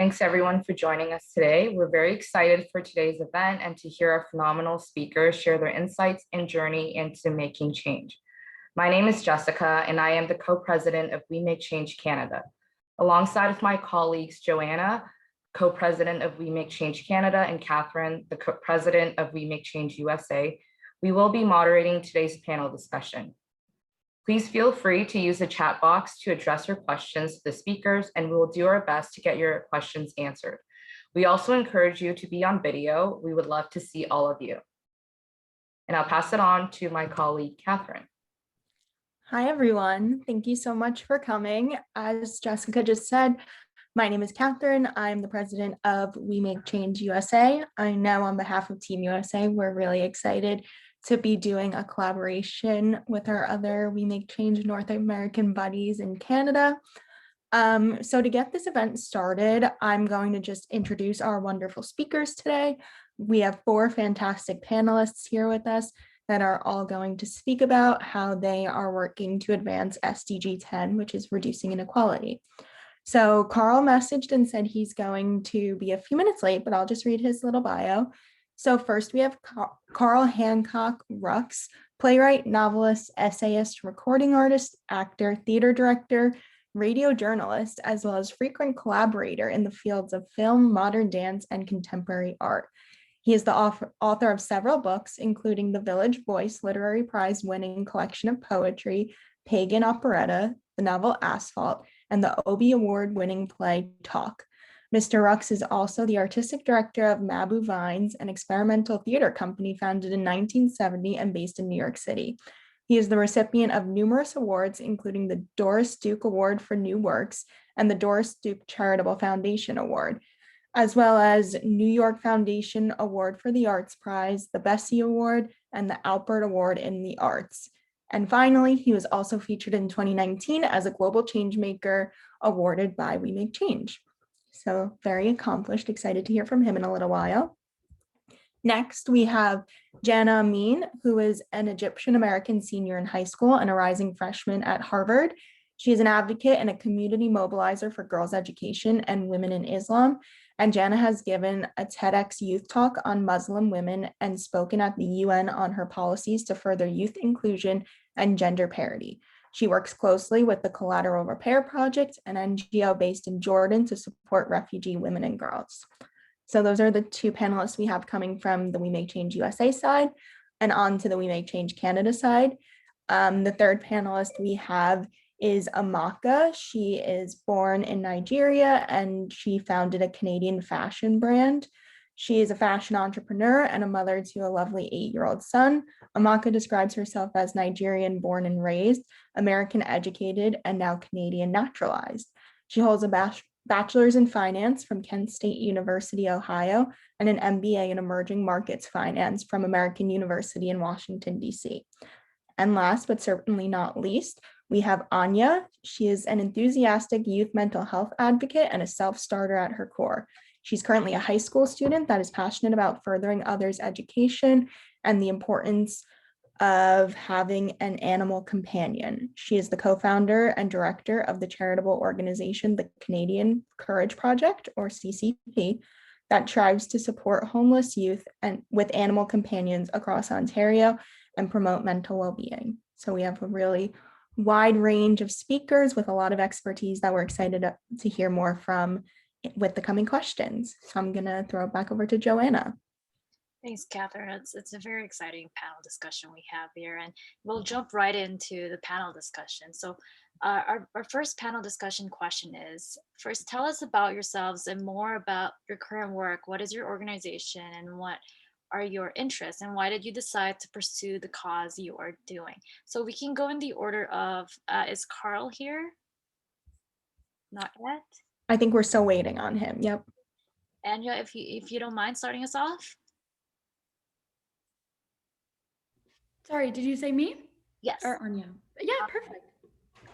Thanks everyone for joining us today. We're very excited for today's event and to hear our phenomenal speakers share their insights and journey into making change. My name is Jessica and I am the co-president of We Make Change Canada. Alongside with my colleagues, Joanna, co-president of We Make Change Canada, and Catherine, the co-president of We Make Change USA, we will be moderating today's panel discussion. Please feel free to use the chat box to address your questions to the speakers, and we will do our best to get your questions answered. We also encourage you to be on video. We would love to see all of you. And I'll pass it on to my colleague, Catherine. Hi, everyone. Thank you so much for coming. As Jessica just said, my name is Catherine. I'm the president of We Make Change USA. I know on behalf of Team USA, we're really excited to be doing a collaboration with our other We Make Change North American buddies in Canada. So to get this event started, I'm going to just introduce our wonderful speakers today. We have 4 fantastic panelists here with us that are all going to speak about how they are working to advance SDG 10, which is reducing inequality. So Carl messaged and said he's going to be a few minutes late, but I'll just read his little bio. So first we have Carl Hancock Rux, playwright, novelist, essayist, recording artist, actor, theater director, radio journalist, as well as frequent collaborator in the fields of film, modern dance, and contemporary art. He is the author of several books, including the Village Voice Literary Prize winning collection of poetry, Pagan Operetta, the novel Asphalt, and the Obie Award winning play Talk. Mr. Rux is also the artistic director of Mabu Vines, an experimental theater company founded in 1970 and based in New York City. He is the recipient of numerous awards, including the Doris Duke Award for New Works and the Doris Duke Charitable Foundation Award, as well as New York Foundation Award for the Arts Prize, the Bessie Award, and the Alpert Award in the Arts. And finally, he was also featured in 2019 as a Global Changemaker awarded by We Make Change. So very accomplished, excited to hear from him in a little while. Next, we have Jana Amin, who is an Egyptian-American senior in high school and a rising freshman at Harvard. She is an advocate and a community mobilizer for girls' education and women in Islam. And Jana has given a TEDx youth talk on Muslim women and spoken at the UN on her policies to further youth inclusion and gender parity. She works closely with the Collateral Repair Project, an NGO based in Jordan, to support refugee women and girls. So those are the 2 panelists we have coming from the We Make Change USA side and on to the We Make Change Canada side. The 3rd panelist we have is Amaka. She is born in Nigeria and she founded a Canadian fashion brand. She is a fashion entrepreneur and a mother to a lovely 8-year-old son. Amaka describes herself as Nigerian born and raised, American educated, and now Canadian naturalized. She holds a bachelor's in finance from Kent State University, Ohio, and an MBA in emerging markets finance from American University in Washington, D.C. And last but certainly not least, we have Anya. She is an enthusiastic youth mental health advocate and a self-starter at her core. She's currently a high school student that is passionate about furthering others' education and the importance of having an animal companion. She is the co-founder and director of the charitable organization, the Canadian Courage Project, or CCP, that strives to support homeless youth and with animal companions across Ontario and promote mental well-being. So we have a really wide range of speakers with a lot of expertise that we're excited to hear more from with the coming questions. So I'm gonna throw it back over to Joanna. Thanks, Catherine. It's a very exciting panel discussion we have here, and we'll jump right into the panel discussion. So our first panel discussion question is, first, tell us about yourselves and more about your current work. What is your organization and what are your interests, and why did you decide to pursue the cause you are doing? So we can go in the order of, is Carl here? Not yet? I think we're still waiting on him, yep. Anya, if you don't mind starting us off? Sorry, did you say me? Yes. Or Anya? Yeah, perfect.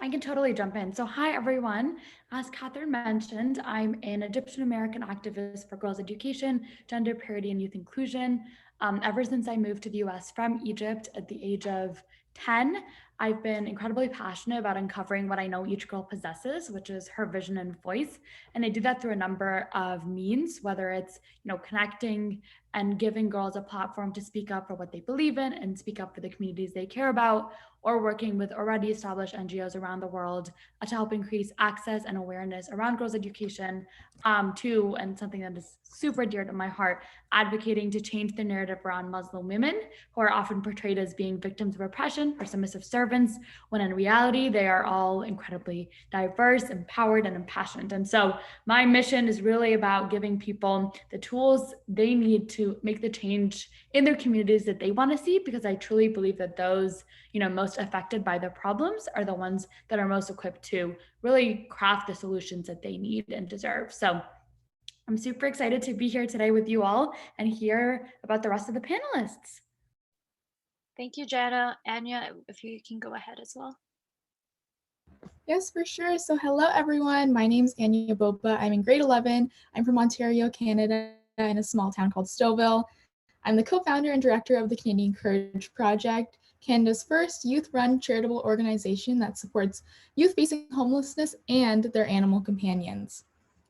I can totally jump in. So hi, everyone. As Catherine mentioned, I'm an Egyptian American activist for girls' education, gender parity, and youth inclusion. Ever since I moved to the US from Egypt at the age of 10, I've been incredibly passionate about uncovering what I know each girl possesses, which is her vision and voice. And I do that through a number of means, whether it's, connecting and giving girls a platform to speak up for what they believe in and speak up for the communities they care about, or working with already established NGOs around the world to help increase access and awareness around girls' education, to, and something that is super dear to my heart, advocating to change the narrative around Muslim women, who are often portrayed as being victims of oppression or submissive servants, when in reality, they are all incredibly diverse, empowered, and impassioned. And so my mission is really about giving people the tools they need to make the change in their communities that they want to see, because I truly believe that those, most affected by the problems are the ones that are most equipped to really craft the solutions that they need and deserve. So I'm super excited to be here today with you all and hear about the rest of the panelists. Thank you, Jana. Anya, if you can go ahead as well. Yes, for sure. So hello, everyone. My name is Anya Bopa. I'm in grade 11. I'm from Ontario, Canada, in a small town called Stouffville. I'm the co-founder and director of the Canadian Courage Project, Canada's first youth-run charitable organization that supports youth facing homelessness and their animal companions.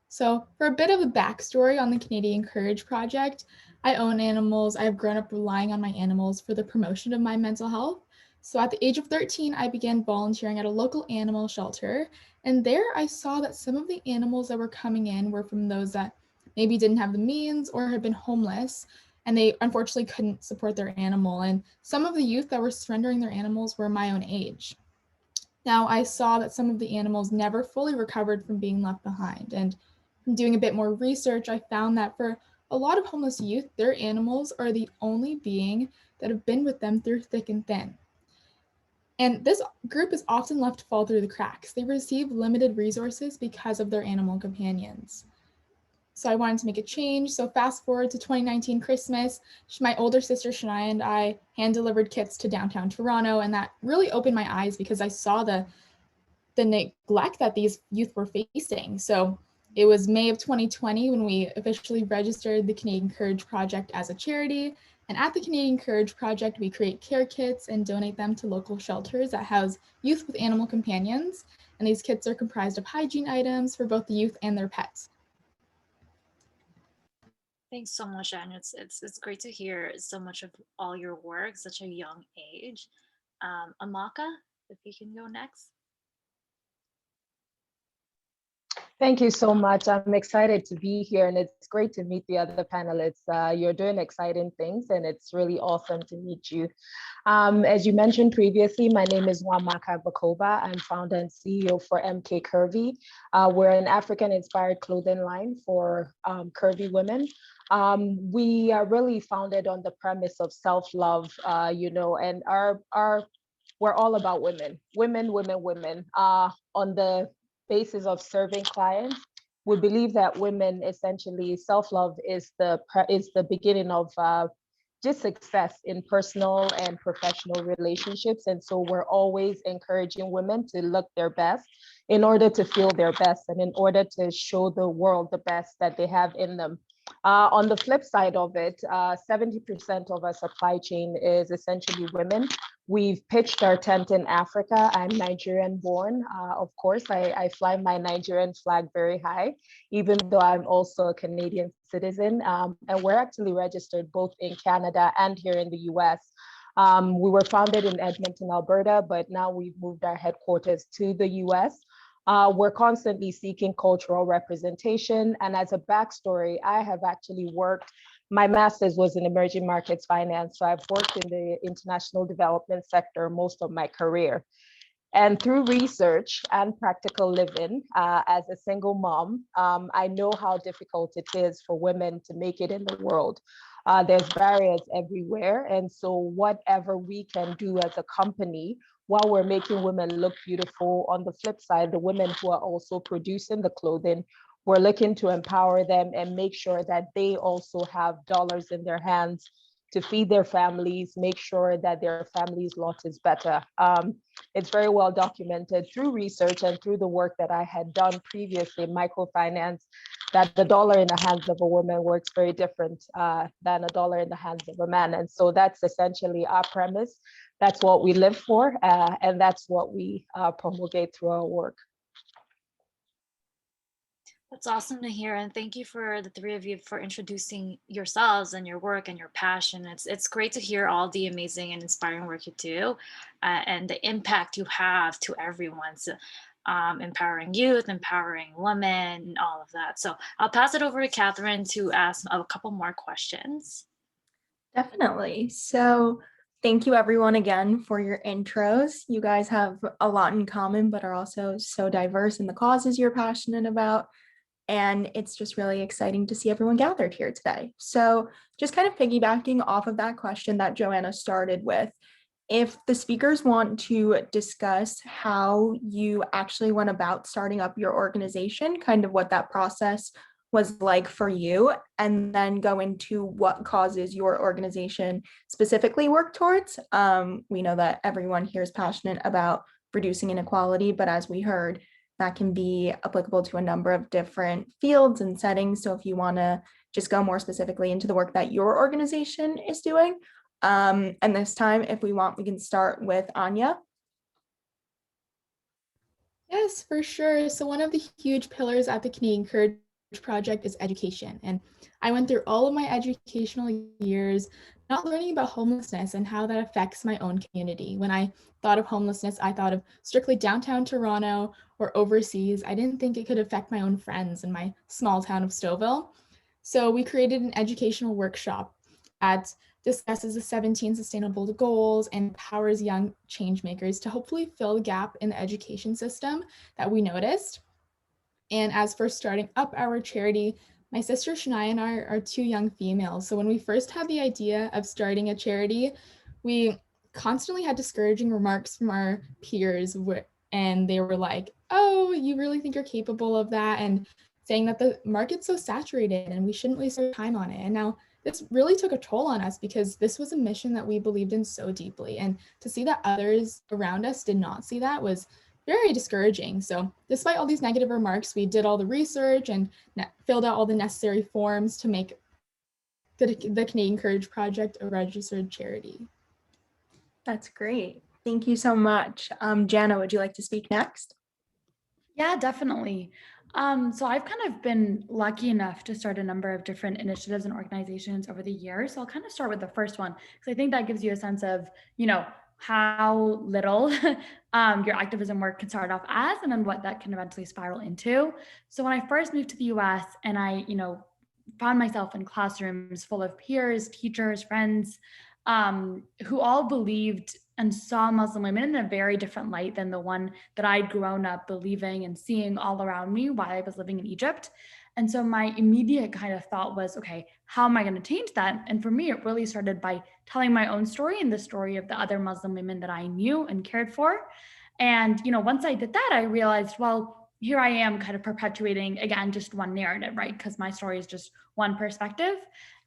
So for a bit of a backstory on the Canadian Courage Project, I own animals. I have grown up relying on my animals for the promotion of my mental health. So at the age of 13, I began volunteering at a local animal shelter. And there I saw that some of the animals that were coming in were from those that maybe didn't have the means or had been homeless, and they unfortunately couldn't support their animal. And some of the youth that were surrendering their animals were my own age. Now I saw that some of the animals never fully recovered from being left behind. And from doing a bit more research, I found that for a lot of homeless youth, their animals are the only being that have been with them through thick and thin. And this group is often left to fall through the cracks. They receive limited resources because of their animal companions. So I wanted to make a change. So fast forward to 2019 Christmas, my older sister Shania and I hand-delivered kits to downtown Toronto, and that really opened my eyes because I saw the neglect that these youth were facing. So it was May of 2020 when we officially registered the Canadian Courage Project as a charity. And at the Canadian Courage Project, we create care kits and donate them to local shelters that house youth with animal companions. And these kits are comprised of hygiene items for both the youth and their pets. Thanks so much, Anya. It's great to hear so much of all your work, such a young age. Amaka, if you can go next. Thank you so much. I'm excited to be here, and it's great to meet the other panelists. You're doing exciting things, and it's really awesome to meet you. As you mentioned previously, my name is Nwamaka Agbakoba. I'm founder and CEO for MKCurvy. We're an African-inspired clothing line for curvy women. We are really founded on the premise of self-love, and we're all about women. On the basis of serving clients, we believe that women essentially self-love is the beginning of just success in personal and professional relationships. And so we're always encouraging women to look their best in order to feel their best and in order to show the world the best that they have in them. On the flip side of it, 70% of our supply chain is essentially women. We've pitched our tent in Africa. I'm Nigerian born. Of course, I fly my Nigerian flag very high, even though I'm also a Canadian citizen. And we're actually registered both in Canada and here in the US. We were founded in Edmonton, Alberta, but now we've moved our headquarters to the US. We're constantly seeking cultural representation. And as a backstory, I have actually worked, my master's was in emerging markets finance. So I've worked in the international development sector most of my career. And through research and practical living as a single mom, I know how difficult it is for women to make it in the world. There's barriers everywhere. And so whatever we can do as a company, while we're making women look beautiful, on the flip side, the women who are also producing the clothing, we're looking to empower them and make sure that they also have dollars in their hands to feed their families, make sure that their family's lot is better. It's very well documented through research and through the work that I had done previously in microfinance that the dollar in the hands of a woman works very different than a dollar in the hands of a man. And so that's essentially our premise. That's what we live for, and that's what we promulgate through our work. That's awesome to hear, and thank you for the three of you for introducing yourselves and your work and your passion. It's great to hear all the amazing and inspiring work you do, and the impact you have to everyone. So, empowering youth, empowering women, and all of that. So I'll pass it over to Catherine to ask a couple more questions. Definitely. So thank you everyone again for your intros. You guys have a lot in common, but are also so diverse in the causes you're passionate about. And it's just really exciting to see everyone gathered here today. So just kind of piggybacking off of that question that Joanna started with, if the speakers want to discuss how you actually went about starting up your organization, kind of what that process was like for you, and then go into what causes your organization specifically work towards. We know that everyone here is passionate about reducing inequality, but as we heard, that can be applicable to a number of different fields and settings. So if you want to just go more specifically into the work that your organization is doing, and this time, if we want, we can start with Anya. Yes, for sure. So one of the huge pillars at the Canadian Courage Project is education. And I went through all of my educational years not learning about homelessness and how that affects my own community. When I thought of homelessness, I thought of strictly downtown Toronto or overseas. I didn't think it could affect my own friends in my small town of Stouffville. So we created an educational workshop that discusses the 17 sustainable goals and empowers young change makers to hopefully fill the gap in the education system that we noticed. And as for starting up our charity, my sister Shania and I are two young females. So when we first had the idea of starting a charity, we constantly had discouraging remarks from our peers, and they were like, oh, you really think you're capable of that? And saying that the market's so saturated and we shouldn't waste our time on it. And now this really took a toll on us because this was a mission that we believed in so deeply. And to see that others around us did not see that was very discouraging. So despite all these negative remarks, we did all the research and filled out all the necessary forms to make the Canadian Courage Project a registered charity. That's great. Thank you so much. Jana, would you like to speak next? Yeah, definitely. So I've kind of been lucky enough to start a number of different initiatives and organizations over the years. So I'll kind of start with the first one, because I think that gives you a sense of, how little your activism work can start off as, and then what that can eventually spiral into. So when I first moved to the US and I, found myself in classrooms full of peers, teachers, friends, who all believed and saw Muslim women in a very different light than the one that I'd grown up believing and seeing all around me while I was living in Egypt. And so my immediate kind of thought was, okay, how am I going to change that? And for me, it really started by telling my own story and the story of the other Muslim women that I knew and cared for. And, once I did that, I realized, well, here I am kind of perpetuating, again, just one narrative, right? Because my story is just one perspective.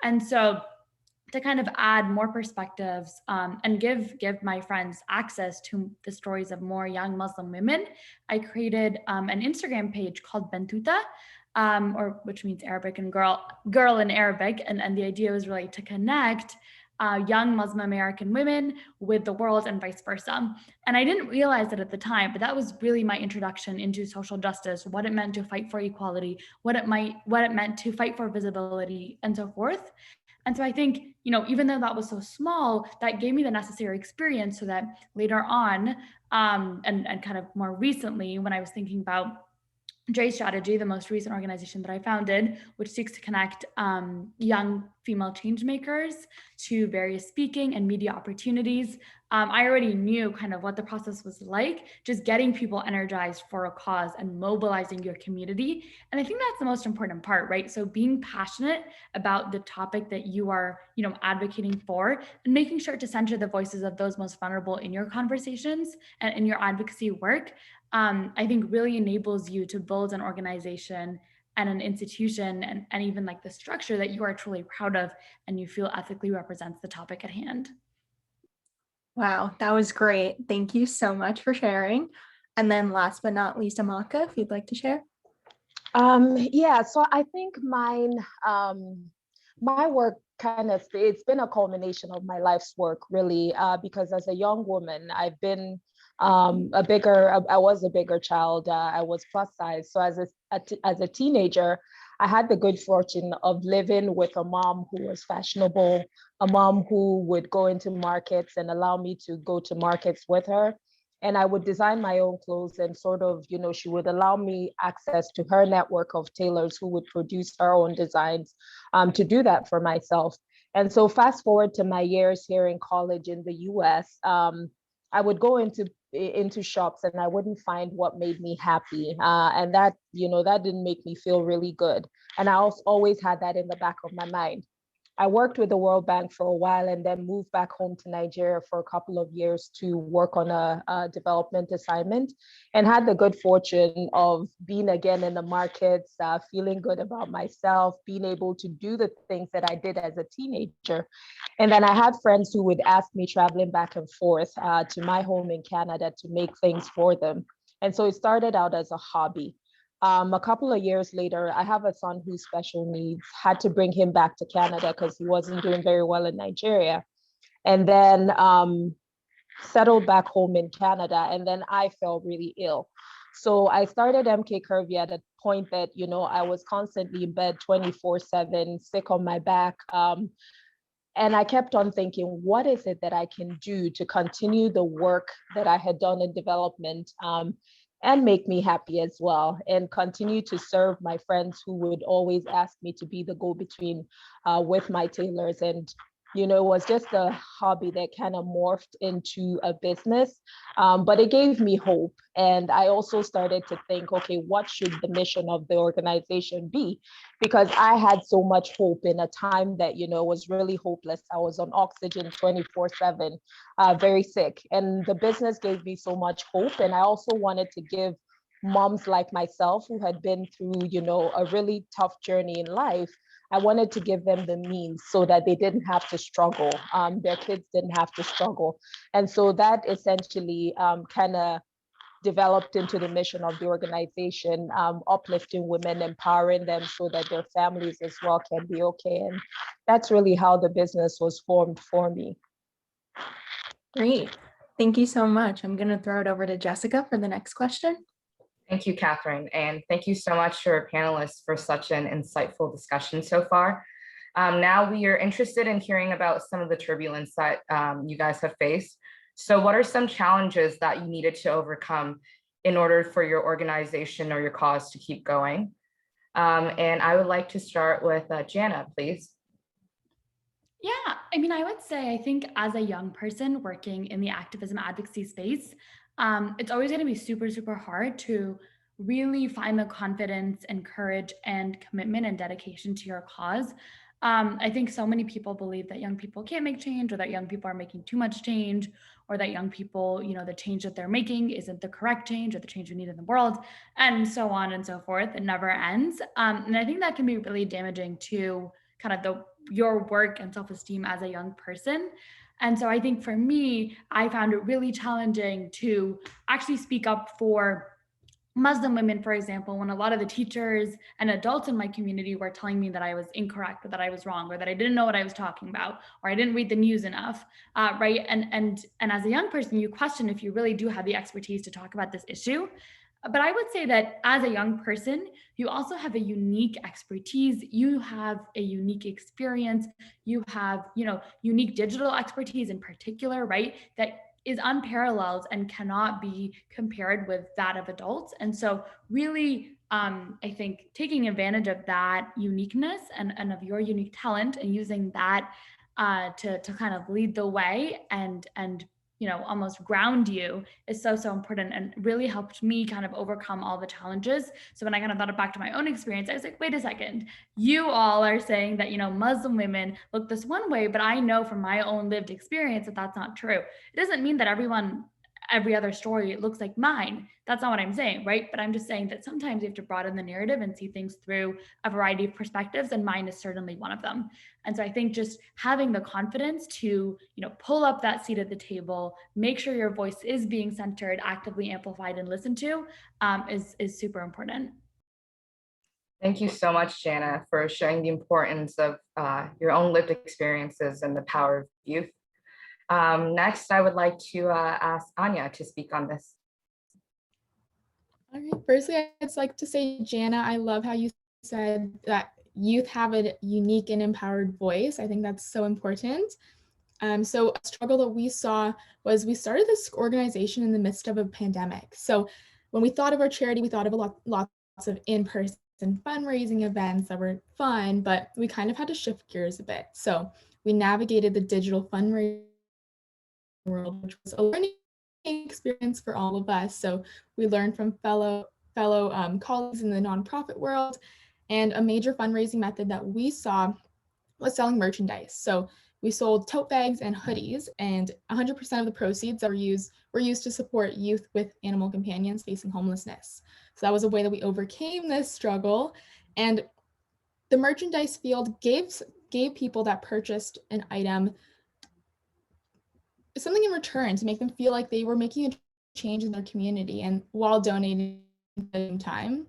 And so to kind of add more perspectives and give my friends access to the stories of more young Muslim women, I created an Instagram page called Bentuta, or which means Arabic and girl in Arabic. And the idea was really to connect young Muslim American women with the world and vice versa. And I didn't realize it at the time, but that was really my introduction into social justice, what it meant to fight for equality, what it meant to fight for visibility, and so forth. And so I think, even though that was so small, that gave me the necessary experience so that later on, and kind of more recently, when I was thinking about J Strategy, the most recent organization that I founded, which seeks to connect young female change makers to various speaking and media opportunities. I already knew kind of what the process was like, just getting people energized for a cause and mobilizing your community. And I think that's the most important part, right? So being passionate about the topic that you are, advocating for, and making sure to center the voices of those most vulnerable in your conversations and in your advocacy work, I think really enables you to build an organization and an institution and even like the structure that you are truly proud of and you feel ethically represents the topic at hand. Wow, that was great. Thank you so much for sharing. And then last but not least, Amaka, if you'd like to share. Yeah, so I think my work it's been a culmination of my life's work, really, because as a young woman, I've been I was a bigger child. I was plus size. So as a teenager, I had the good fortune of living with a mom who was fashionable, a mom who would go into markets and allow me to go to markets with her. And I would design my own clothes and sort of, she would allow me access to her network of tailors who would produce her own designs, to do that for myself. And so fast forward to my years here in college in the US, I would go into shops and I wouldn't find what made me happy. And that didn't make me feel really good. And I also always had that in the back of my mind. I worked with the World Bank for a while and then moved back home to Nigeria for a couple of years to work on a development assignment, and had the good fortune of being again in the markets, feeling good about myself, being able to do the things that I did as a teenager. And then I had friends who would ask me traveling back and forth to my home in Canada to make things for them. And so it started out as a hobby. A couple of years later, I have a son who's special needs, had to bring him back to Canada because he wasn't doing very well in Nigeria. And then settled back home in Canada. And then I fell really ill. So I started MKCurvy at a point that, I was constantly in bed 24/7, sick on my back. And I kept on thinking, what is it that I can do to continue the work that I had done in development, and make me happy as well, and continue to serve my friends who would always ask me to be the go-between with my tailors. And it was just a hobby that kind of morphed into a business, but it gave me hope. And I also started to think, okay, what should the mission of the organization be? Because I had so much hope in a time that, was really hopeless. I was on oxygen 24/7, very sick. And the business gave me so much hope. And I also wanted to give moms like myself who had been through, a really tough journey in life, I wanted to give them the means so that they didn't have to struggle. Their kids didn't have to struggle. And so that essentially kind of developed into the mission of the organization, uplifting women, empowering them so that their families as well can be okay. And that's really how the business was formed for me. Great. Thank you so much. I'm going to throw it over to Jessica for the next question. Thank you, Catherine. And thank you so much to our panelists for such an insightful discussion so far. Now we are interested in hearing about some of the turbulence that you guys have faced. So what are some challenges that you needed to overcome in order for your organization or your cause to keep going? And I would like to start with Jana, please. Yeah, I would say, I think as a young person working in the activism advocacy space, it's always going to be super, super hard to really find the confidence and courage and commitment and dedication to your cause. I think so many people believe that young people can't make change, or that young people are making too much change, or that young people, the change that they're making isn't the correct change or the change we need in the world, and so on and so forth. It never ends. And I think that can be really damaging to kind of your work and self-esteem as a young person. And so I think for me, I found it really challenging to actually speak up for Muslim women, for example, when a lot of the teachers and adults in my community were telling me that I was incorrect, or that I was wrong, or that I didn't know what I was talking about, or I didn't read the news enough, right? And as a young person, you question if you really do have the expertise to talk about this issue. But I would say that as a young person, you also have a unique expertise. You have a unique experience. You have, unique digital expertise in particular, right? That is unparalleled and cannot be compared with that of adults. And so really, I think taking advantage of that uniqueness and of your unique talent, and using that to kind of lead the way and almost ground you is so, so important, and really helped me kind of overcome all the challenges. So when I kind of thought back to my own experience, I was like, wait a second, you all are saying that, Muslim women look this one way, but I know from my own lived experience that that's not true. It doesn't mean that every other story looks like mine. That's not what I'm saying, right? But I'm just saying that sometimes you have to broaden the narrative and see things through a variety of perspectives, and mine is certainly one of them. And so I think just having the confidence to, pull up that seat at the table, make sure your voice is being centered, actively amplified, and listened to, is super important. Thank you so much, Jana, for sharing the importance of your own lived experiences and the power of youth. Next, I would like to ask Anya to speak on this. All right, firstly, I'd just like to say, Jana, I love how you said that youth have a unique and empowered voice. I think that's so important. So a struggle that we saw was we started this organization in the midst of a pandemic. So when we thought of our charity, we thought of lots of in-person fundraising events that were fun, but we kind of had to shift gears a bit. So we navigated the digital fundraising world, which was a learning experience for all of us. So we learned from fellow colleagues in the nonprofit world, and a major fundraising method that we saw was selling merchandise. So we sold tote bags and hoodies, and 100% of the proceeds that were used to support youth with animal companions facing homelessness. So that was a way that we overcame this struggle. And the merchandise field gave people that purchased an item something in return to make them feel like they were making a change in their community and while donating at the same time.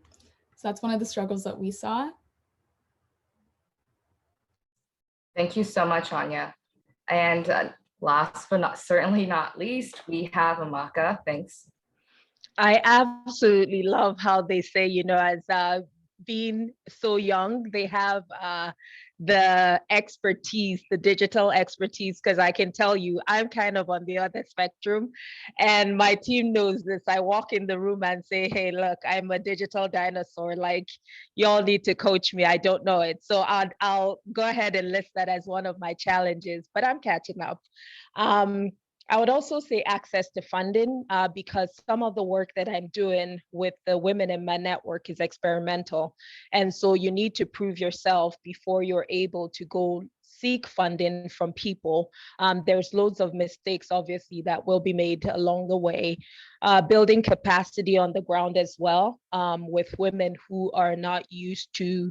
So that's one of the struggles that we saw. Thank you so much, Anya. And last but certainly not least, we have Amaka. Thanks. I absolutely love how they say, as being so young, they have the expertise, the digital expertise, because I can tell you, I'm kind of on the other spectrum, and my team knows this. I walk in the room and say, hey, look, I'm a digital dinosaur. Like, y'all need to coach me. I don't know it. So I'll go ahead and list that as one of my challenges, but I'm catching up. I would also say access to funding, because some of the work that I'm doing with the women in my network is experimental. And so you need to prove yourself before you're able to go seek funding from people. There's loads of mistakes, obviously, that will be made along the way. Building capacity on the ground as well, with women who are not used to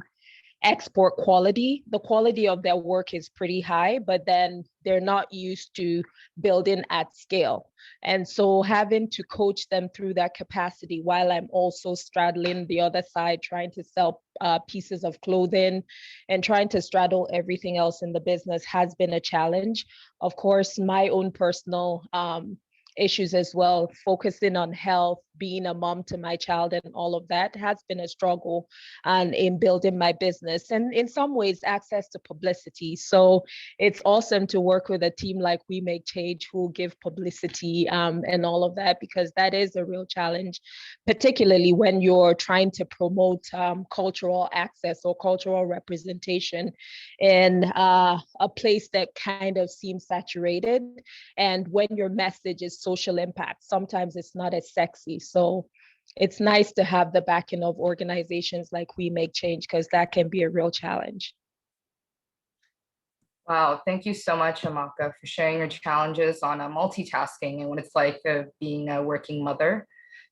export quality. The quality of their work is pretty high, but then they're not used to building at scale. And so having to coach them through that capacity while I'm also straddling the other side, trying to sell pieces of clothing and trying to straddle everything else in the business has been a challenge. Of course, my own personal issues as well, focusing on health, being a mom to my child and all of that has been a struggle, and in building my business, and in some ways access to publicity. So it's awesome to work with a team like We Make Change who give publicity and all of that, because that is a real challenge, particularly when you're trying to promote cultural access or cultural representation in a place that kind of seems saturated. And when your message is social impact, sometimes it's not as sexy. So it's nice to have the backing of organizations like We Make Change, because that can be a real challenge. Wow, thank you so much, Amaka, for sharing your challenges on multitasking and what it's like being a working mother.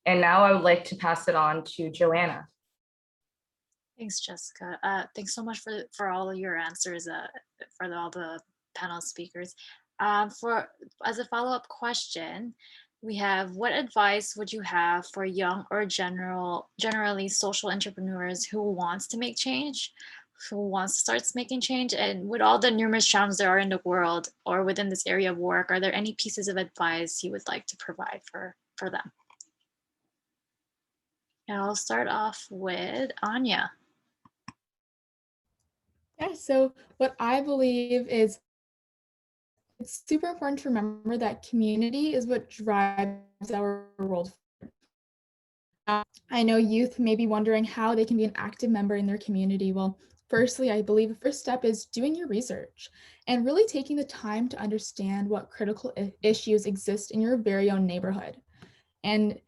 And now I would like to pass it on to Joanna. Thanks, Jessica. Thanks so much for all of your answers, for all the panel speakers. As a follow-up question, we have, what advice would you have for young or generally social entrepreneurs who wants to make change, who wants to start making change, and with all the numerous challenges there are in the world or within this area of work, are there any pieces of advice you would like to provide for them? And I'll start off with Anya. Yeah, so what I believe is it's super important to remember that community is what drives our world. I know youth may be wondering how they can be an active member in their community. Well, firstly, I believe the first step is doing your research and really taking the time to understand what critical issues exist in your very own neighborhood and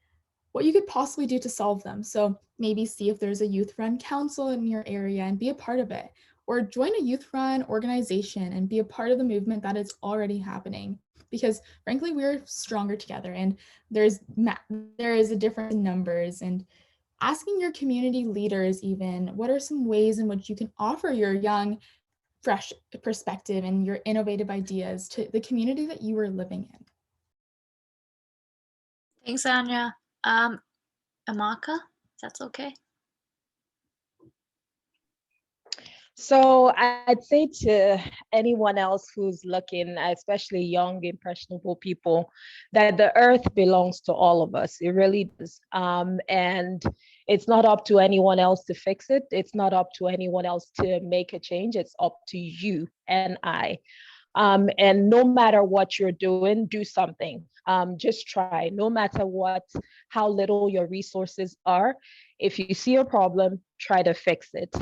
what you could possibly do to solve them. So maybe see if there's a youth-run council in your area and be a part of it, or join a youth-run organization and be a part of the movement that is already happening. Because frankly, we're stronger together, and there is a difference in numbers. And asking your community leaders even, what are some ways in which you can offer your young, fresh perspective and your innovative ideas to the community that you are living in? Thanks, Anya. Amaka, if that's okay. So I'd say to anyone else who's looking, especially young, impressionable people, that the earth belongs to all of us. It really does. And it's not up to anyone else to fix it. It's not up to anyone else to make a change. It's up to you and I. And no matter what you're doing, do something. Just try, no matter how little your resources are. If you see a problem, try to fix it.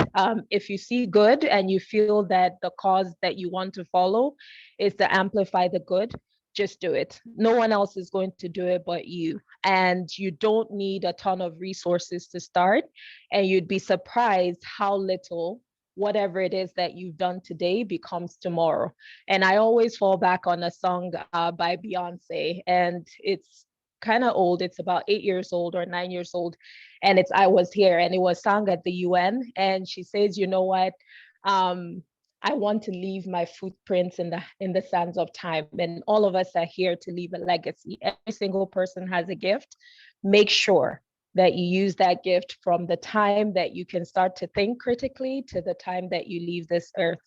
If you see good and you feel that the cause that you want to follow is to amplify the good, just do it. No one else is going to do it but you. And you don't need a ton of resources to start. And you'd be surprised how little whatever it is that you've done today becomes tomorrow. And I always fall back on a song by Beyonce, and it's kind of old. It's about 8 years old or 9 years old. And it's I Was Here, and it was sung at the UN. And she says, you know what? I want to leave my footprints in the sands of time. And all of us are here to leave a legacy. Every single person has a gift. Make sure that you use that gift from the time that you can start to think critically to the time that you leave this earth.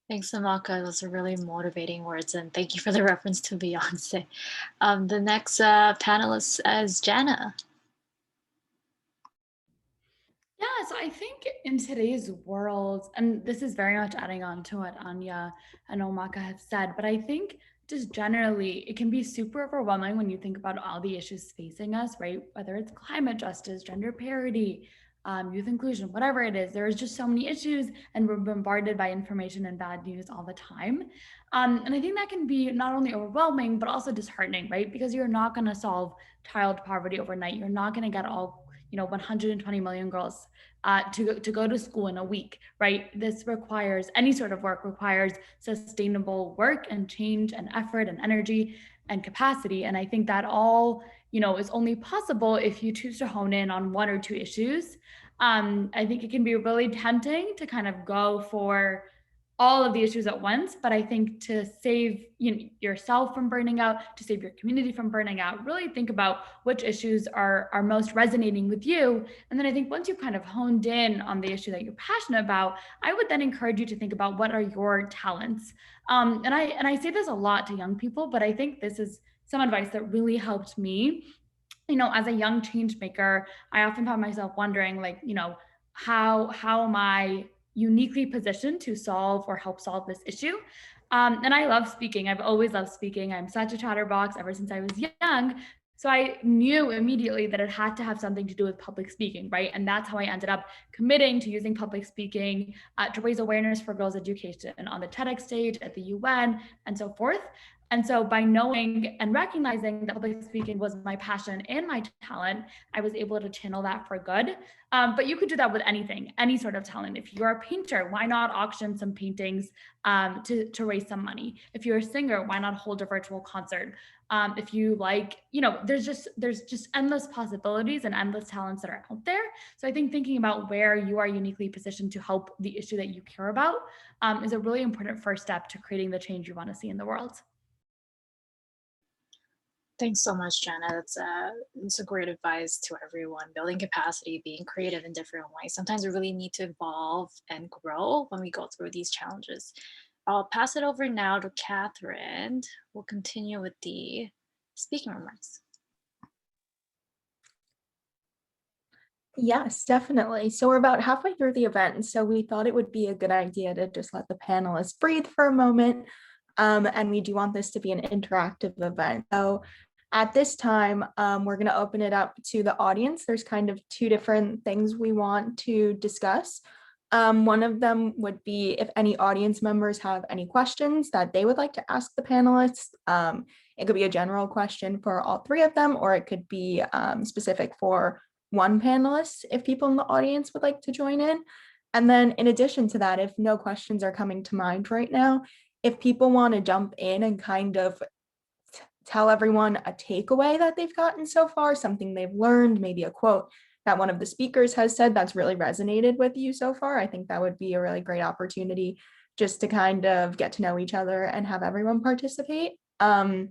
Thanks, Amaka. Those are really motivating words, and thank you for the reference to Beyonce. The next panelist is Jana. Yeah, so I think in today's world, and this is very much adding on to what Anya and Omaka have said, but I think just generally, it can be super overwhelming when you think about all the issues facing us, right? Whether it's climate justice, gender parity, youth inclusion, whatever it is, there's just so many issues, and we're bombarded by information and bad news all the time. And I think that can be not only overwhelming, but also disheartening, right? Because you're not going to solve child poverty overnight. You're not going to get all 120 million girls to go to school in a week, right? This requires, any sort of work requires sustainable work and change and effort and energy and capacity. And I think that all, is only possible if you choose to hone in on one or two issues. I think it can be really tempting to kind of go for all of the issues at once, but I think to save yourself from burning out, to save your community from burning out, really think about which issues are most resonating with you. And then I think once you've kind of honed in on the issue that you're passionate about, I would then encourage you to think about what are your talents. And I say this a lot to young people, but I think this is some advice that really helped me. As a young change maker, I often found myself wondering, how am I uniquely positioned to solve or help solve this issue? And I love speaking. I've always loved speaking. I'm such a chatterbox ever since I was young. So I knew immediately that it had to have something to do with public speaking, right? And that's how I ended up committing to using public speaking to raise awareness for girls' education on the TEDx stage, at the UN, and so forth. And so by knowing and recognizing that public speaking was my passion and my talent, I was able to channel that for good. But you could do that with anything, any sort of talent. If you're a painter, why not auction some paintings to raise some money? If you're a singer, why not hold a virtual concert? If you there's just endless possibilities and endless talents that are out there. So I think thinking about where you are uniquely positioned to help the issue that you care about is a really important first step to creating the change you want to see in the world. Thanks so much, Jana. That's a great advice to everyone. Building capacity, being creative in different ways. Sometimes we really need to evolve and grow when we go through these challenges. I'll pass it over now to Catherine. We'll continue with the speaking remarks. Yes, definitely. So we're about halfway through the event, so we thought it would be a good idea to just let the panelists breathe for a moment. And we do want this to be an interactive event. So at this time, we're going to open it up to the audience. There's kind of two different things we want to discuss. One of them would be if any audience members have any questions that they would like to ask the panelists. It could be a general question for all three of them, or it could be specific for one panelist if people in the audience would like to join in. And then in addition to that, if no questions are coming to mind right now, if people want to jump in and kind of tell everyone a takeaway that they've gotten so far, something they've learned, maybe a quote that one of the speakers has said that's really resonated with you so far, I think that would be a really great opportunity just to kind of get to know each other and have everyone participate. I'm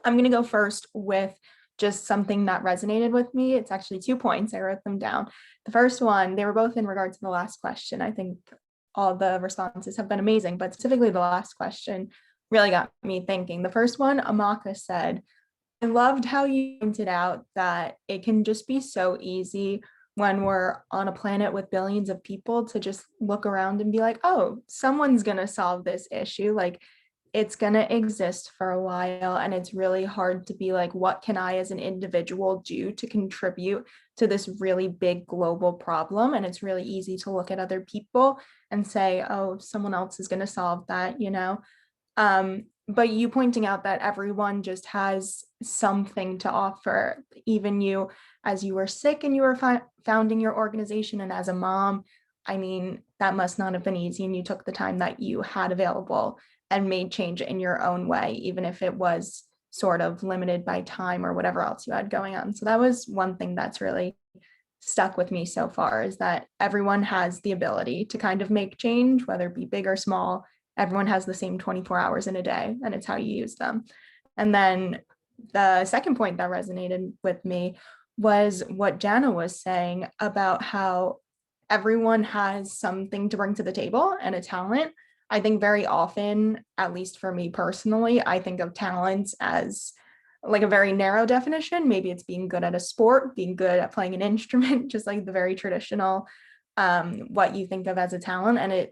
going to go first with just something that resonated with me. It's actually 2 points. I wrote them down. The first one, they were both in regards to the last question. I think all the responses have been amazing, but specifically the last question really got me thinking. The first one, Amaka said, I loved how you pointed out that it can just be so easy when we're on a planet with billions of people to just look around and be like, oh, someone's going to solve this issue. Like, it's going to exist for a while. And it's really hard to be like, what can I as an individual do to contribute to this really big global problem? And it's really easy to look at other people and say, oh, someone else is going to solve that, you know? But you pointing out that everyone just has something to offer, even you, as you were sick and you were founding your organization, and as a mom, I mean, that must not have been easy. And you took the time that you had available and made change in your own way, even if it was sort of limited by time or whatever else you had going on. So that was one thing that's really stuck with me so far, is that everyone has the ability to kind of make change, whether it be big or small. Everyone has the same 24 hours in a day, and it's how you use them. And then the second point that resonated with me was what Jana was saying about how everyone has something to bring to the table and a talent. I think very often, at least for me personally, I think of talents as like a very narrow definition. Maybe it's being good at a sport, being good at playing an instrument, just like the very traditional what you think of as a talent. And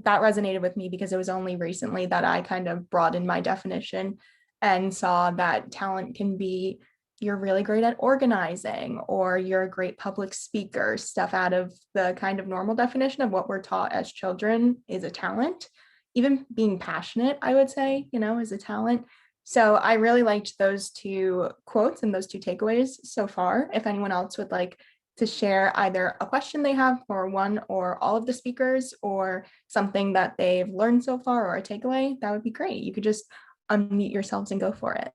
that resonated with me because it was only recently that I kind of broadened my definition and saw that talent can be, you're really great at organizing, or you're a great public speaker, stuff out of the kind of normal definition of what we're taught as children is a talent. Even being passionate, I would say, you know, is a talent. So I really liked those 2 quotes and those 2 takeaways so far. If anyone else would like to share either a question they have for one or all of the speakers, or something that they've learned so far, or a takeaway, that would be great. You could just unmute yourselves and go for it.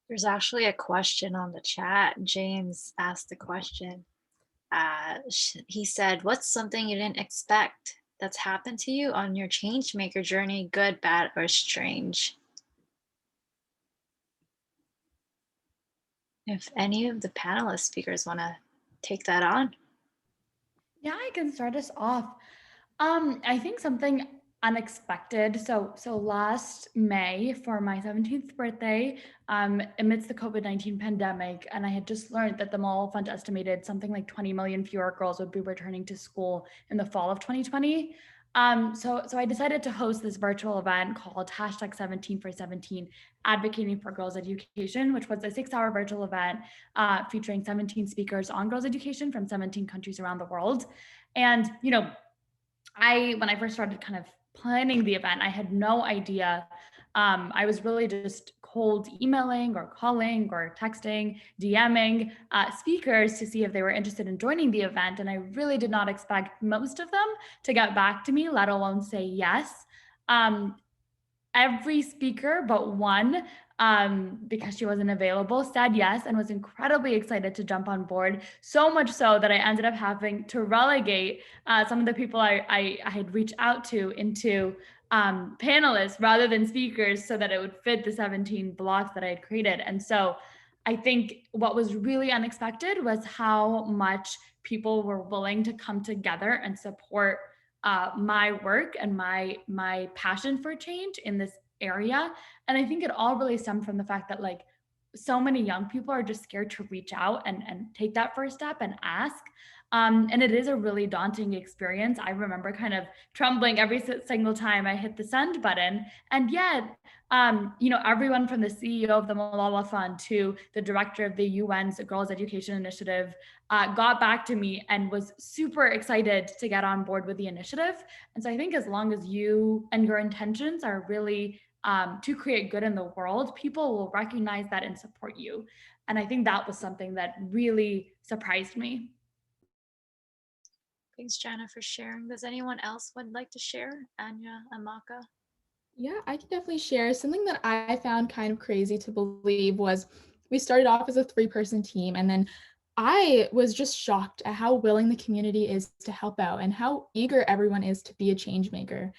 There's actually a question on the chat. James asked the question. He said, what's something you didn't expect that's happened to you on your change maker journey, good, bad, or strange? If any of the panelist speakers want to take that on. Yeah, I can start us off. I think something unexpected. So last May for my 17th birthday, amidst the COVID-19 pandemic, and I had just learned that the Malala Fund estimated something like 20 million fewer girls would be returning to school in the fall of 2020. So I decided to host this virtual event called #17for17, advocating for girls' education, which was a 6-hour virtual event featuring 17 speakers on girls' education from 17 countries around the world. And, you know, when I first started kind of planning the event, I had no idea. I was really just cold emailing or calling or texting, DMing speakers to see if they were interested in joining the event. And I really did not expect most of them to get back to me, let alone say yes. Every speaker but one, because she wasn't available, said yes and was incredibly excited to jump on board. So much so that I ended up having to relegate some of the people I had reached out to into panelists rather than speakers, so that it would fit the 17 blocks that I had created. And so I think what was really unexpected was how much people were willing to come together and support my work and my passion for change in this area. And I think it all really stemmed from the fact that, like, so many young people are just scared to reach out and take that first step and ask. And it is a really daunting experience. I remember kind of trembling every single time I hit the send button. And yet, you know, everyone from the CEO of the Malala Fund to the director of the UN's Girls Education Initiative got back to me and was super excited to get on board with the initiative. And so I think as long as you and your intentions are really to create good in the world, people will recognize that and support you. And I think that was something that really surprised me. Thanks, Jana, for sharing. Does anyone else would like to share? Anya, Amaka? Yeah, I can definitely share. Something that I found kind of crazy to believe was we started off as a 3-person team, and then I was just shocked at how willing the community is to help out and how eager everyone is to be a change maker.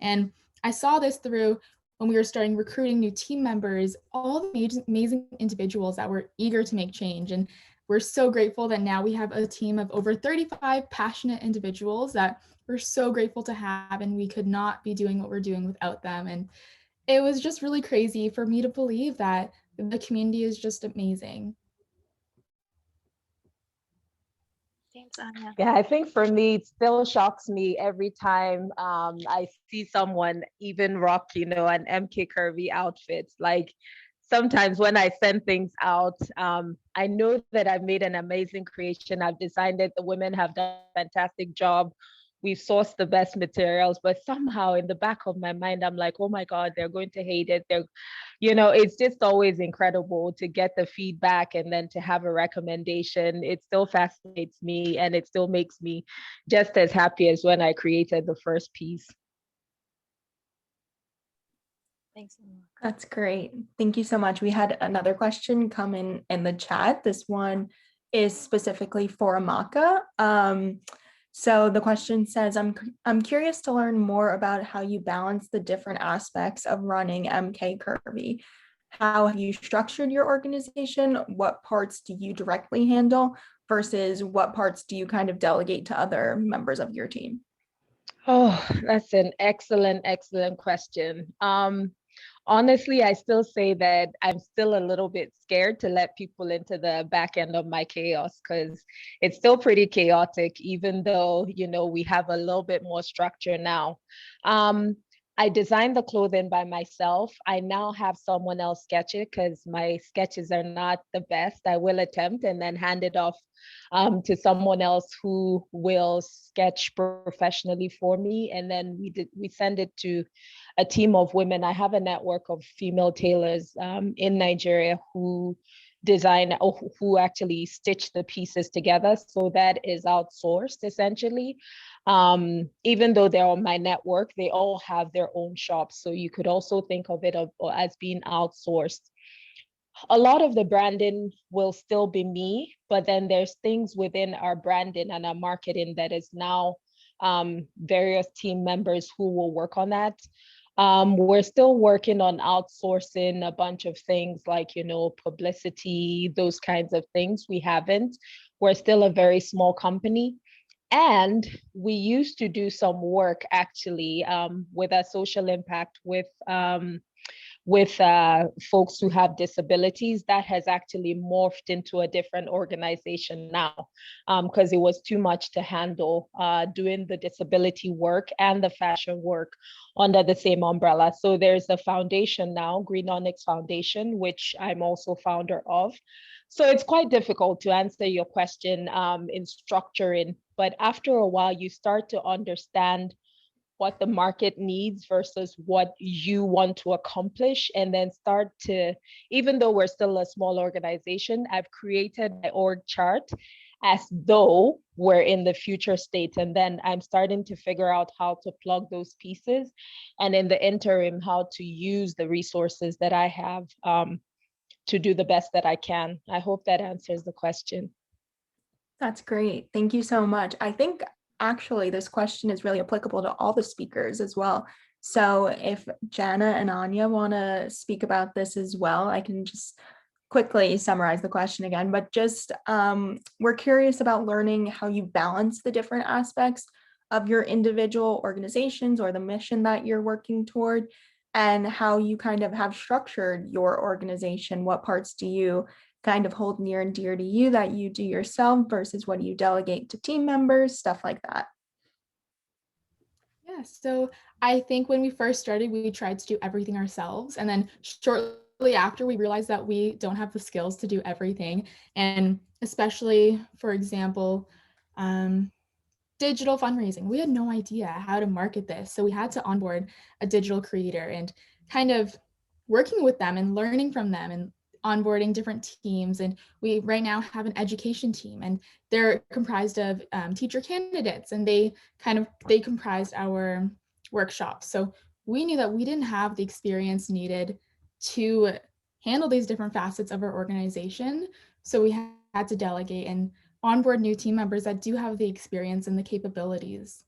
And I saw this through when we were starting recruiting new team members, all the amazing individuals that were eager to make change. And we're so grateful that now we have a team of over 35 passionate individuals that we're so grateful to have, and we could not be doing what we're doing without them. And it was just really crazy for me to believe that the community is just amazing. Thanks, Anya. Yeah, I think for me, it still shocks me every time I see someone even rock, an MKCurvy outfit. Like sometimes when I send things out, I know that I've made an amazing creation. I've designed it. The women have done a fantastic job. We've sourced the best materials, but somehow in the back of my mind, I'm like, oh my God, they're going to hate it. It's just always incredible to get the feedback and then to have a recommendation. It still fascinates me, and it still makes me just as happy as when I created the first piece. Thanks. That's great. Thank you so much. We had another question come in the chat. This one is specifically for Amaka. So the question says, I'm curious to learn more about how you balance the different aspects of running MKCurvy. How have you structured your organization? What parts do you directly handle versus what parts do you kind of delegate to other members of your team? Oh, that's an excellent question. Honestly, I still say that I'm still a little bit scared to let people into the back end of my chaos, because it's still pretty chaotic, even though, we have a little bit more structure now. I designed the clothing by myself. I now have someone else sketch it because my sketches are not the best. I will attempt and then hand it off to someone else who will sketch professionally for me. And then we send it to a team of women. I have a network of female tailors in Nigeria who design, or who actually stitch the pieces together. So that is outsourced essentially. Even though they're on my network, they all have their own shops. So you could also think of it as being outsourced. A lot of the branding will still be me, but then there's things within our branding and our marketing that is now various team members who will work on that. We're still working on outsourcing a bunch of things like, publicity, those kinds of things. We haven't. We're still a very small company. And we used to do some work actually with a social impact with folks who have disabilities. That has actually morphed into a different organization now, because it was too much to handle doing the disability work and the fashion work under the same umbrella. So there's a foundation now, Green Onyx Foundation, which I'm also founder of. So it's quite difficult to answer your question in structuring, but after a while, you start to understand what the market needs versus what you want to accomplish, and then start to, even though we're still a small organization, I've created my org chart as though we're in the future state, and then I'm starting to figure out how to plug those pieces, and in the interim, how to use the resources that I have to do the best that I can. I hope that answers the question. That's great. Thank you so much. I think actually this question is really applicable to all the speakers as well. So if Jana and Anya want to speak about this as well, I can just quickly summarize the question again, but just we're curious about learning how you balance the different aspects of your individual organizations or the mission that you're working toward, and how you kind of have structured your organization. What parts do you kind of hold near and dear to you that you do yourself versus what do you delegate to team members, stuff like that? Yeah, so I think when we first started, we tried to do everything ourselves. And then shortly after, we realized that we don't have the skills to do everything. And especially, for example, digital fundraising. We had no idea how to market this. So we had to onboard a digital creator and kind of working with them and learning from them and onboarding different teams. And we right now have an education team, and they're comprised of teacher candidates, and they comprised our workshops. So we knew that we didn't have the experience needed to handle these different facets of our organization. So we had to delegate and onboard new team members that do have the experience and the capabilities.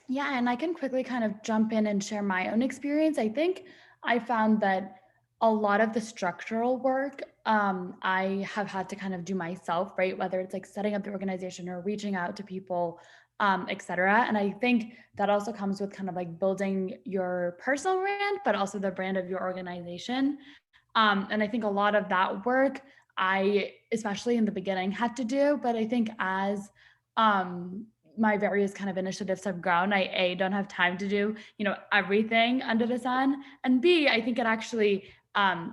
Yeah, and I can quickly kind of jump in and share my own experience. I think I found that a lot of the structural work I have had to kind of do myself, right? Whether it's like setting up the organization or reaching out to people, et cetera. And I think that also comes with kind of like building your personal brand, but also the brand of your organization. And I think a lot of that work I, especially in the beginning, had to do. But I think as my various kind of initiatives have grown, I A, don't have time to do, everything under the sun. And B, I think it actually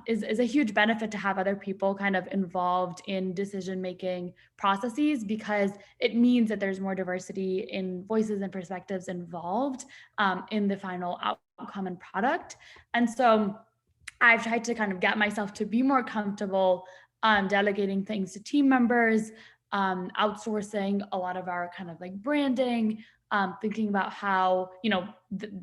is a huge benefit to have other people kind of involved in decision-making processes, because it means that there's more diversity in voices and perspectives involved in the final outcome and product. And so I've tried to kind of get myself to be more comfortable delegating things to team members, outsourcing a lot of our kind of like branding, thinking about how,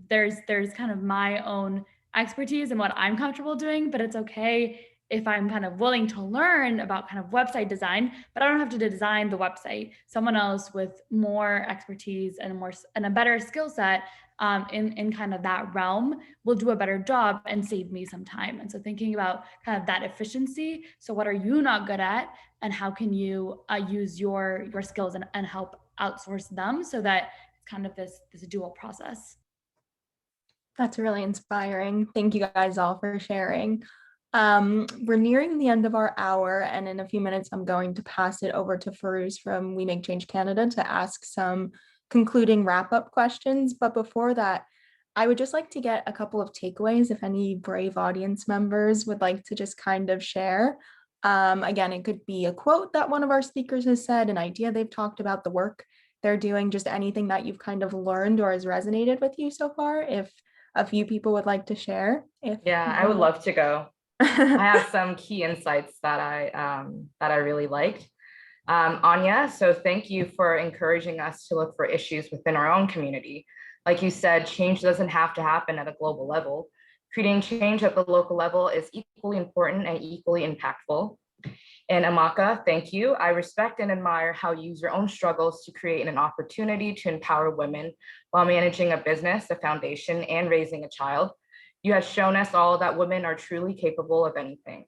there's kind of my own expertise and what I'm comfortable doing, but it's okay if I'm kind of willing to learn about kind of website design, but I don't have to design the website. Someone else with more expertise and a better skill set in kind of that realm will do a better job and save me some time. And so thinking about kind of that efficiency. So what are you not good at, and how can you use your skills and help outsource them, so that it's kind of this dual process. That's really inspiring. Thank you guys all for sharing. We're nearing the end of our hour, and in a few minutes, I'm going to pass it over to Farouz from We Make Change Canada to ask some concluding wrap-up questions. But before that, I would just like to get a couple of takeaways if any brave audience members would like to just kind of share. Again, it could be a quote that one of our speakers has said, an idea they've talked about, the work they're doing, just anything that you've kind of learned or has resonated with you so far. If a few people would like to share. Yeah, I would love to go. I have some key insights that I really liked. Anya, so thank you for encouraging us to look for issues within our own community. Like you said, change doesn't have to happen at a global level. Creating change at the local level is equally important and equally impactful. And Amaka, thank you. I respect and admire how you use your own struggles to create an opportunity to empower women while managing a business, a foundation, and raising a child. You have shown us all that women are truly capable of anything.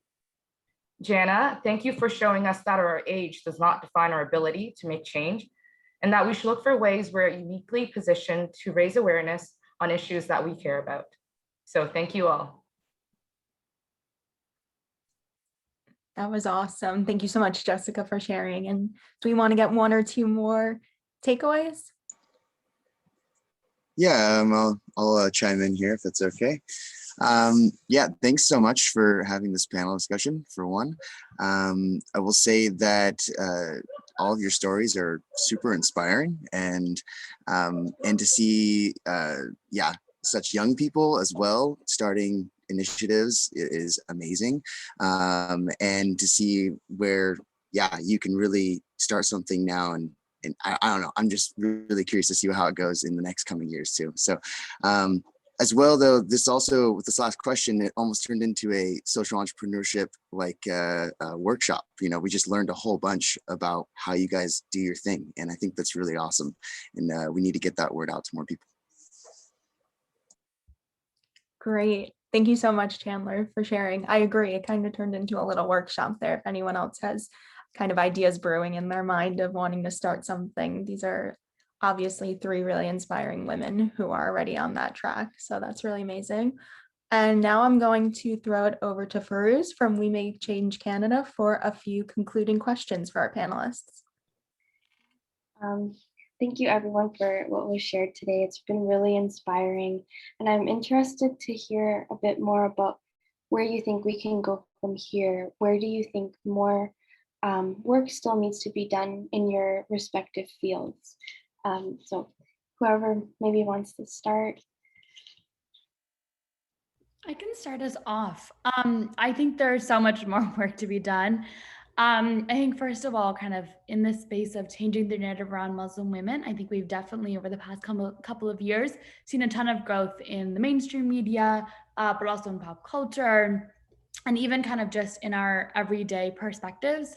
Jana, thank you for showing us that our age does not define our ability to make change, and that we should look for ways we're uniquely positioned to raise awareness on issues that we care about. So thank you all. That was awesome. Thank you so much, Jessica, for sharing. And do we want to get one or two more takeaways? Yeah, I'll chime in here if that's okay. Yeah, thanks so much for having this panel discussion, for one. I will say that all of your stories are super inspiring, and to see, such young people as well starting initiatives is amazing. And to see where, you can really start something now, and I don't know, I'm just really curious to see how it goes in the next coming years too. So as well, though, this also, with this last question, it almost turned into a social entrepreneurship workshop. We just learned a whole bunch about how you guys do your thing. And I think that's really awesome. And we need to get that word out to more people. Great. Thank you so much, Chandler, for sharing. I agree. It kind of turned into a little workshop there. If anyone else has kind of ideas brewing in their mind of wanting to start something, these are obviously three really inspiring women who are already on that track. So that's really amazing. And now I'm going to throw it over to Farouz from We Make Change Canada for a few concluding questions for our panelists. Thank you everyone for what was shared today. It's been really inspiring, and I'm interested to hear a bit more about where you think we can go from here. Where do you think more work still needs to be done in your respective fields? So whoever maybe wants to start. I can start us off. I think there's so much more work to be done. I think first of all, kind of in this space of changing the narrative around Muslim women, I think we've definitely over the past couple of years seen a ton of growth in the mainstream media, but also in pop culture, and even kind of just in our everyday perspectives.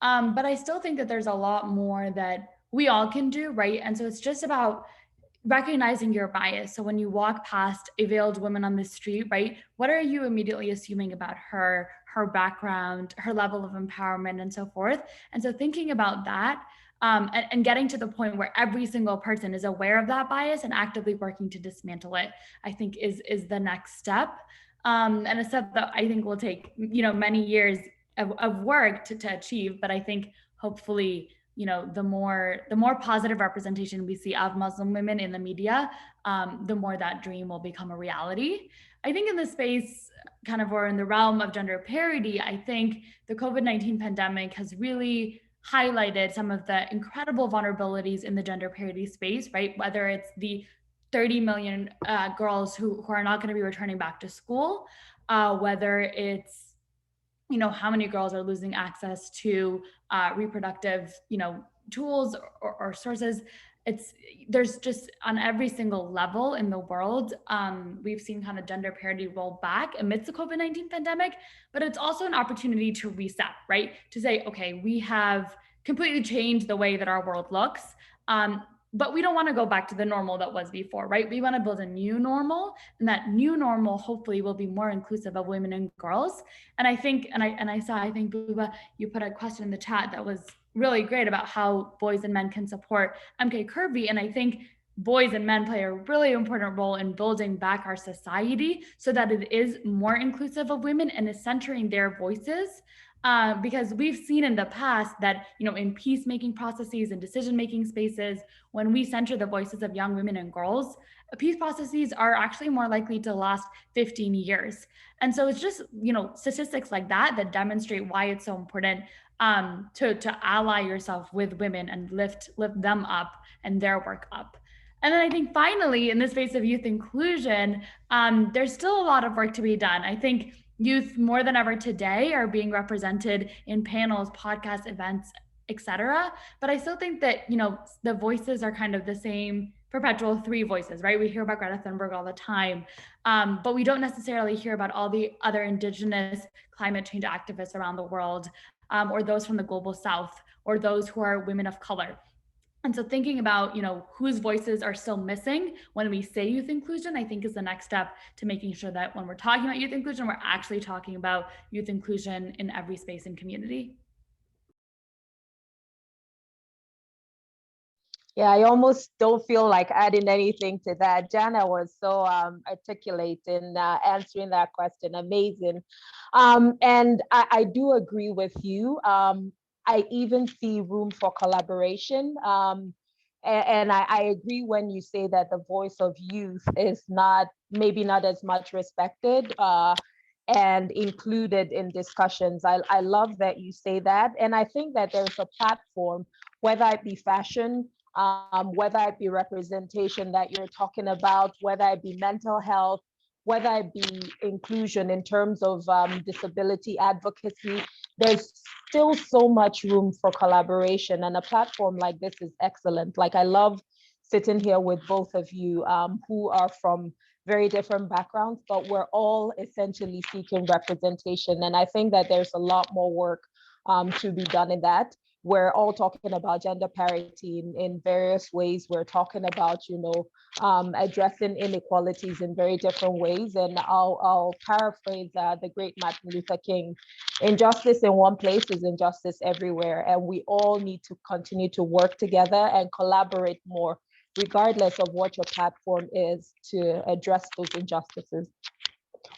But I still think that there's a lot more that we all can do, right? And so it's just about recognizing your bias. So when you walk past a veiled woman on the street, right, what are you immediately assuming about her background, her level of empowerment, and so forth? And so thinking about that, and getting to the point where every single person is aware of that bias and actively working to dismantle it, I think is the next step. And a step that I think will take, many years of work to achieve. But I think hopefully, the more positive representation we see of Muslim women in the media, the more that dream will become a reality. I think in the space, kind of, or in the realm of gender parity, I think the COVID-19 pandemic has really highlighted some of the incredible vulnerabilities in the gender parity space, right? Whether it's the 30 million girls who are not going to be returning back to school, whether it's how many girls are losing access to reproductive tools or sources. There's just, on every single level in the world, we've seen kind of gender parity roll back amidst the COVID-19 pandemic. But it's also an opportunity to reset, right? To say, okay, we have completely changed the way that our world looks, but we don't want to go back to the normal that was before, right? We want to build a new normal, and that new normal hopefully will be more inclusive of women and girls. And I think, I saw, I think, Buba, you put a question in the chat that was really great about how boys and men can support MKCurvy. And I think boys and men play a really important role in building back our society so that it is more inclusive of women and is centering their voices. Because we've seen in the past that, in peacemaking processes and decision-making spaces, when we center the voices of young women and girls, peace processes are actually more likely to last 15 years. And so it's just, statistics like that demonstrate why it's so important to ally yourself with women and lift them up and their work up. And then I think finally, in the space of youth inclusion, there's still a lot of work to be done. I think youth more than ever today are being represented in panels, podcasts, events, etc. But I still think that, the voices are kind of the same perpetual three voices, right? We hear about Greta Thunberg all the time, but we don't necessarily hear about all the other Indigenous climate change activists around the world, or those from the global South, or those who are women of color. And so thinking about, whose voices are still missing when we say youth inclusion, I think is the next step to making sure that when we're talking about youth inclusion, we're actually talking about youth inclusion in every space and community. Yeah, I almost don't feel like adding anything to that. Jana was so articulate in answering that question. Amazing. And I do agree with you. I even see room for collaboration. And I agree when you say that the voice of youth is maybe not as much respected and included in discussions. I love that you say that. And I think that there's a platform, whether it be fashion, whether it be representation that you're talking about, whether it be mental health, whether it be inclusion in terms of disability advocacy, there's still so much room for collaboration, and a platform like this is excellent. Like, I love sitting here with both of you who are from very different backgrounds, but we're all essentially seeking representation. And I think that there's a lot more work to be done in that. We're all talking about gender parity in various ways. We're talking about, addressing inequalities in very different ways. And I'll paraphrase the great Martin Luther King: injustice in one place is injustice everywhere. And we all need to continue to work together and collaborate more, regardless of what your platform is, to address those injustices.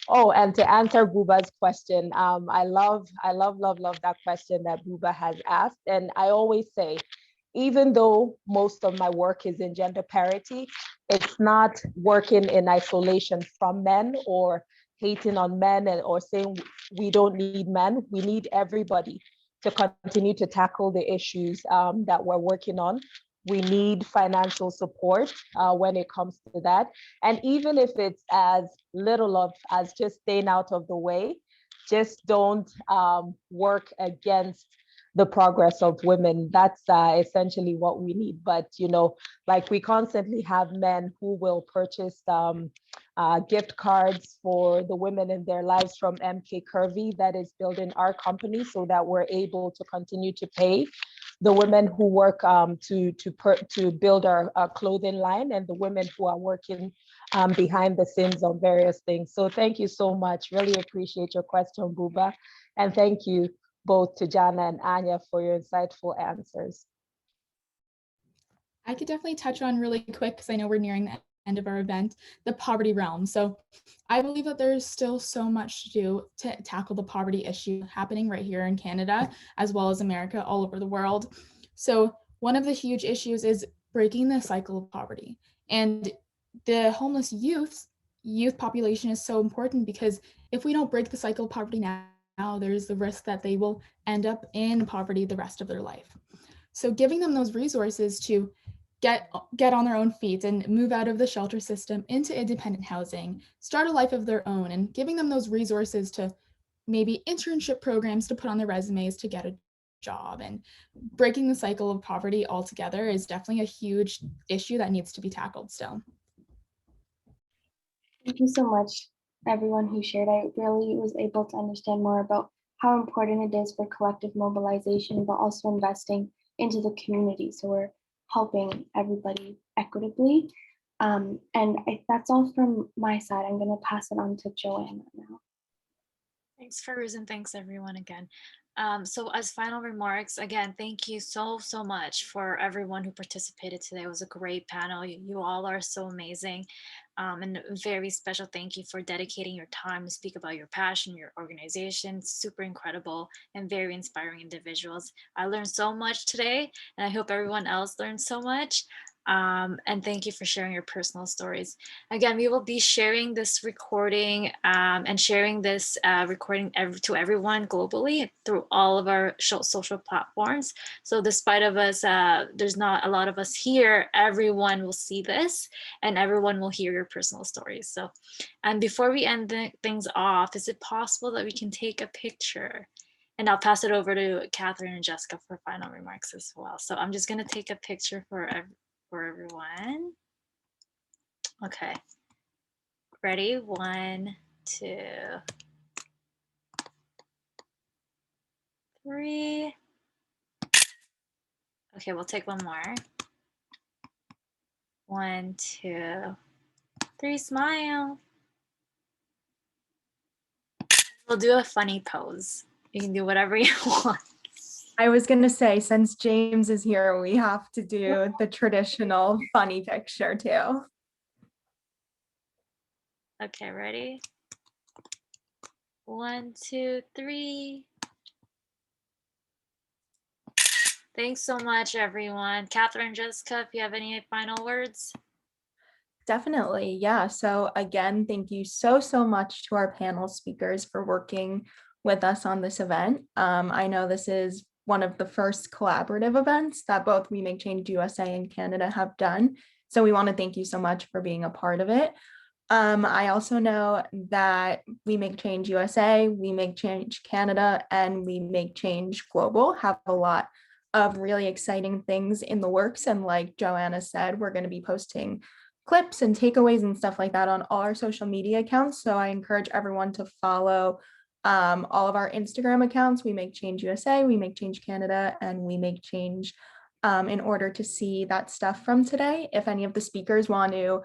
Oh, and to answer Buba's question, I love that question that Buba has asked. And I always say, even though most of my work is in gender parity, it's not working in isolation from men or hating on men or saying we don't need men. We need everybody to continue to tackle the issues that we're working on. We need financial support when it comes to that. And even if it's as little as just staying out of the way, just don't work against the progress of women. That's essentially what we need. But, like, we constantly have men who will purchase gift cards for the women in their lives from MKCurvy, that is building our company so that we're able to continue to pay the women who work to build our clothing line, and the women who are working behind the scenes on various things. So thank you so much. Really appreciate your question, Buba. And thank you both to Jana and Anya for your insightful answers. I could definitely touch on really quick, because I know we're nearing the end of our event, the poverty realm. So I believe that there's still so much to do to tackle the poverty issue happening right here in Canada, as well as America, all over the world. So one of the huge issues is breaking the cycle of poverty. And the homeless youth population is so important, because if we don't break the cycle of poverty now, there's the risk that they will end up in poverty the rest of their life. So giving them those resources to get on their own feet and move out of the shelter system into independent housing, start a life of their own, and giving them those resources to maybe internship programs to put on their resumes to get a job, and breaking the cycle of poverty altogether is definitely a huge issue that needs to be tackled still. Thank you so much, everyone who shared. I really was able to understand more about how important it is for collective mobilization, but also investing into the community. So we're helping everybody equitably. That's all from my side. I'm going to pass it on to Joanna now. Thanks, Farouz, and thanks everyone again. So as final remarks, again, thank you so much for everyone who participated today. It was a great panel. You all are so amazing. And a very special thank you for dedicating your time to speak about your passion, your organization. Super incredible and very inspiring individuals. I learned so much today, and I hope everyone else learned so much. And thank you for sharing your personal stories. Again, we will be sharing this recording and sharing this recording to everyone globally through all of our social platforms. So despite of us, there's not a lot of us here, everyone will see this and everyone will hear your personal stories. So, and before we end things off, is it possible that we can take a picture? And I'll pass it over to Catherine and Jessica for final remarks as well. So I'm just gonna take a picture for everyone. Okay, ready? 1, 2, 3. Okay, we'll take one more. 1, 2, 3, smile. We'll do a funny pose. You can do whatever you want. I was going to say, since James is here, we have to do the traditional funny picture too. Okay, ready? 1, 2, 3. Thanks so much, everyone. Catherine, Jessica, if you have any final words. Definitely, yeah. So again, thank you so much to our panel speakers for working with us on this event. I know this is one of the first collaborative events that both We Make Change USA and Canada have done. So we want to thank you so much for being a part of it. I also know that We Make Change USA, We Make Change Canada, and We Make Change Global have a lot of really exciting things in the works. And like Joanna said, we're going to be posting clips and takeaways and stuff like that on all our social media accounts. So I encourage everyone to follow all of our Instagram accounts. We Make Change USA, We Make Change Canada, and We Make Change in order to see that stuff from today. If any of the speakers want to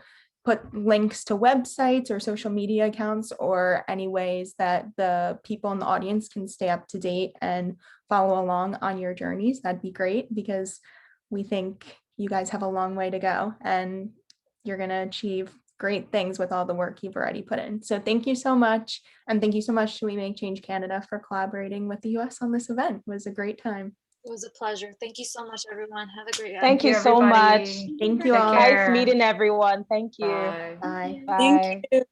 put links to websites or social media accounts or any ways that the people in the audience can stay up to date and follow along on your journeys, that'd be great, because we think you guys have a long way to go and you're going to achieve great things with all the work you've already put in. So thank you so much. And thank you so much to We Make Change Canada for collaborating with the US on this event. It was a great time. It was a pleasure. Thank you so much, everyone. Have a great day. Thank you so much. Thank you Nice all. meeting everyone. Thank you. Bye. Bye. Bye. Thank you.